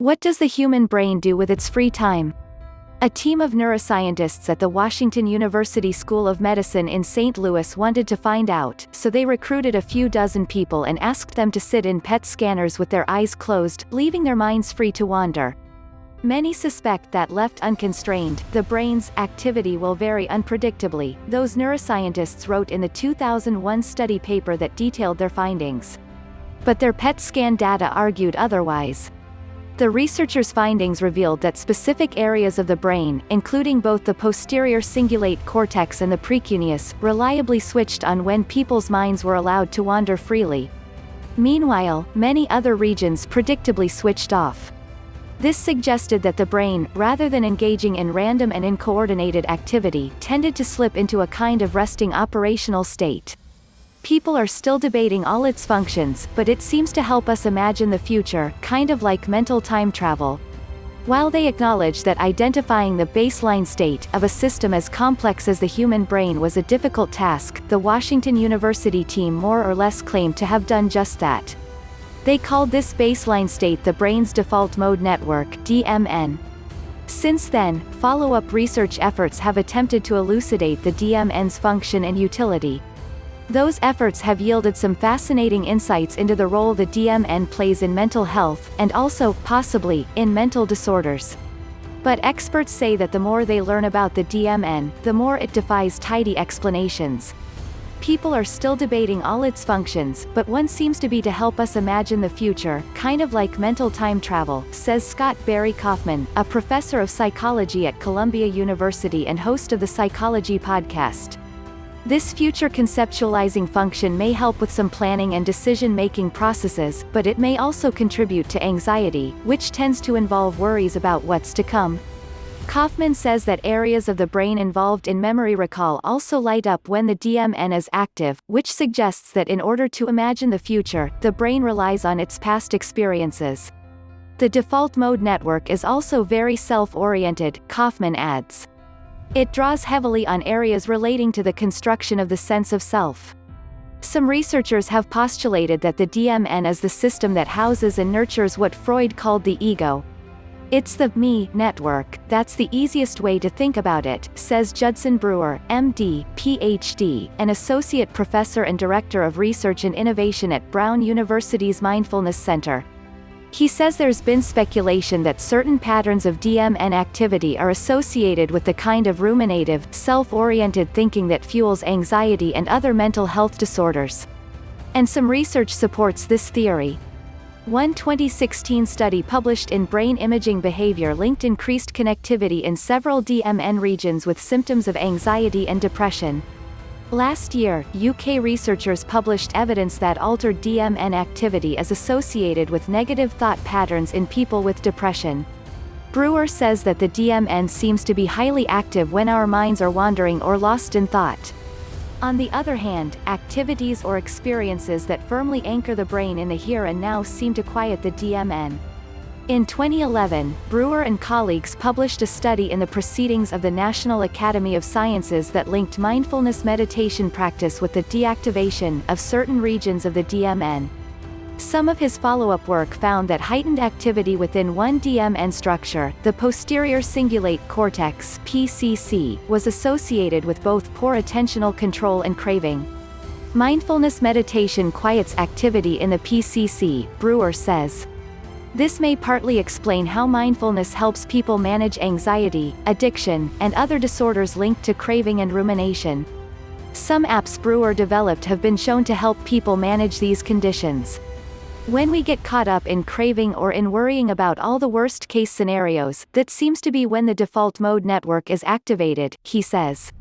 What does the human brain do with its free time? A team of neuroscientists at the Washington University School of Medicine in St. Louis wanted to find out, so they recruited a few dozen people and asked them to sit in PET scanners with their eyes closed, leaving their minds free to wander. Many suspect that left unconstrained, the brain's activity will vary unpredictably, those neuroscientists wrote in the 2001 study paper that detailed their findings. But their PET scan data argued otherwise. The researchers' findings revealed that specific areas of the brain, including both the posterior cingulate cortex and the precuneus, reliably switched on when people's minds were allowed to wander freely. Meanwhile, many other regions predictably switched off. This suggested that the brain, rather than engaging in random and uncoordinated activity, tended to slip into a kind of resting operational state. People are still debating all its functions, but it seems to help us imagine the future, kind of like mental time travel. While they acknowledge that identifying the baseline state of a system as complex as the human brain was a difficult task, the Washington University team more or less claimed to have done just that. They called this baseline state the brain's default mode network, DMN. Since then, follow-up research efforts have attempted to elucidate the DMN's function and utility. Those efforts have yielded some fascinating insights into the role the DMN plays in mental health, and also, possibly, in mental disorders. But experts say that the more they learn about the DMN, the more it defies tidy explanations. People are still debating all its functions, but one seems to be to help us imagine the future, kind of like mental time travel, says Scott Barry Kaufman, a professor of psychology at Columbia University and host of the Psychology Podcast. This future conceptualizing function may help with some planning and decision-making processes, but it may also contribute to anxiety, which tends to involve worries about what's to come. Kaufman says that areas of the brain involved in memory recall also light up when the DMN is active, which suggests that in order to imagine the future, the brain relies on its past experiences. The default mode network is also very self-oriented, Kaufman adds. It draws heavily on areas relating to the construction of the sense of self. Some researchers have postulated that the DMN is the system that houses and nurtures what Freud called the ego. It's the me network, that's the easiest way to think about it, says Judson Brewer, MD, PhD, an associate professor and director of research and innovation at Brown University's Mindfulness Center. He says there's been speculation that certain patterns of DMN activity are associated with the kind of ruminative, self-oriented thinking that fuels anxiety and other mental health disorders. And some research supports this theory. One 2016 study published in Brain Imaging Behavior linked increased connectivity in several DMN regions with symptoms of anxiety and depression. Last year, UK researchers published evidence that altered DMN activity is associated with negative thought patterns in people with depression. Brewer says that the DMN seems to be highly active when our minds are wandering or lost in thought. On the other hand, activities or experiences that firmly anchor the brain in the here and now seem to quiet the DMN. In 2011, Brewer and colleagues published a study in the Proceedings of the National Academy of Sciences that linked mindfulness meditation practice with the deactivation of certain regions of the DMN. Some of his follow-up work found that heightened activity within one DMN structure, the posterior cingulate cortex (PCC), was associated with both poor attentional control and craving. Mindfulness meditation quiets activity in the PCC, Brewer says. This may partly explain how mindfulness helps people manage anxiety, addiction, and other disorders linked to craving and rumination. Some apps Brewer developed have been shown to help people manage these conditions. When we get caught up in craving or in worrying about all the worst-case scenarios, that seems to be when the default mode network is activated, he says.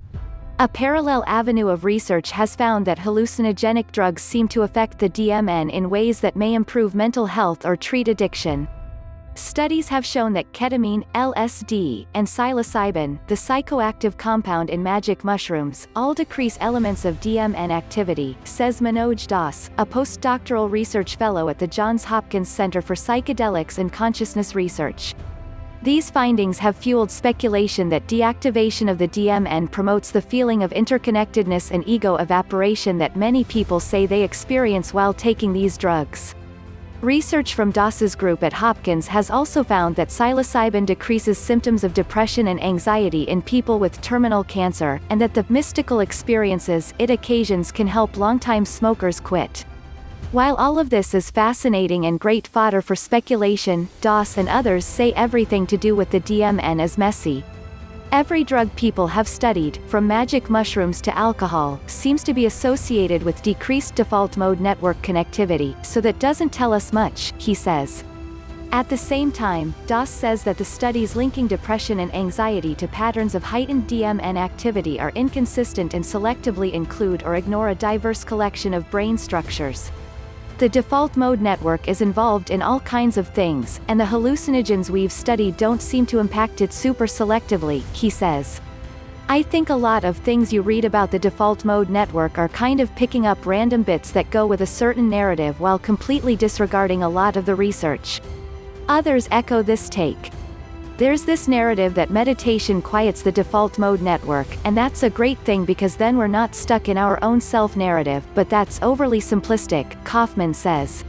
A parallel avenue of research has found that hallucinogenic drugs seem to affect the DMN in ways that may improve mental health or treat addiction. Studies have shown that ketamine, LSD, and psilocybin, the psychoactive compound in magic mushrooms, all decrease elements of DMN activity, says Manoj Das, a postdoctoral research fellow at the Johns Hopkins Center for Psychedelics and Consciousness Research. These findings have fueled speculation that deactivation of the DMN promotes the feeling of interconnectedness and ego evaporation that many people say they experience while taking these drugs. Research from Doss's group at Hopkins has also found that psilocybin decreases symptoms of depression and anxiety in people with terminal cancer, and that the mystical experiences it occasions can help longtime smokers quit. While all of this is fascinating and great fodder for speculation, Doss and others say everything to do with the DMN is messy. Every drug people have studied, from magic mushrooms to alcohol, seems to be associated with decreased default mode network connectivity, so that doesn't tell us much, he says. At the same time, Doss says that the studies linking depression and anxiety to patterns of heightened DMN activity are inconsistent and selectively include or ignore a diverse collection of brain structures. The default mode network is involved in all kinds of things, and the hallucinogens we've studied don't seem to impact it super selectively, he says. I think a lot of things you read about the default mode network are kind of picking up random bits that go with a certain narrative while completely disregarding a lot of the research. Others echo this take. There's this narrative that meditation quiets the default mode network, and that's a great thing because then we're not stuck in our own self-narrative, but that's overly simplistic, Kaufman says.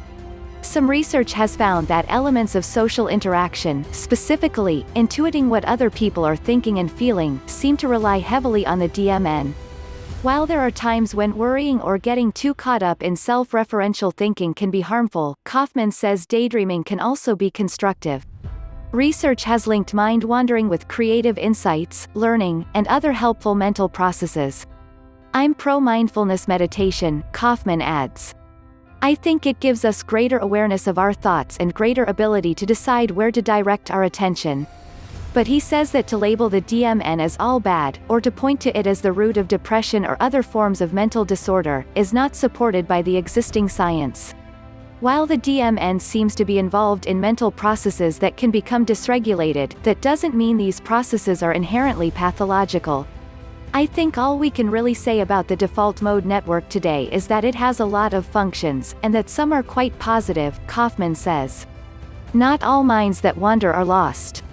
Some research has found that elements of social interaction, specifically, intuiting what other people are thinking and feeling, seem to rely heavily on the DMN. While there are times when worrying or getting too caught up in self-referential thinking can be harmful, Kaufman says daydreaming can also be constructive. Research has linked mind-wandering with creative insights, learning, and other helpful mental processes. I'm pro-mindfulness meditation, Kaufman adds. I think it gives us greater awareness of our thoughts and greater ability to decide where to direct our attention. But he says that to label the DMN as all bad, or to point to it as the root of depression or other forms of mental disorder, is not supported by the existing science. While the DMN seems to be involved in mental processes that can become dysregulated, that doesn't mean these processes are inherently pathological. I think all we can really say about the default mode network today is that it has a lot of functions, and that some are quite positive, Kaufman says. Not all minds that wander are lost.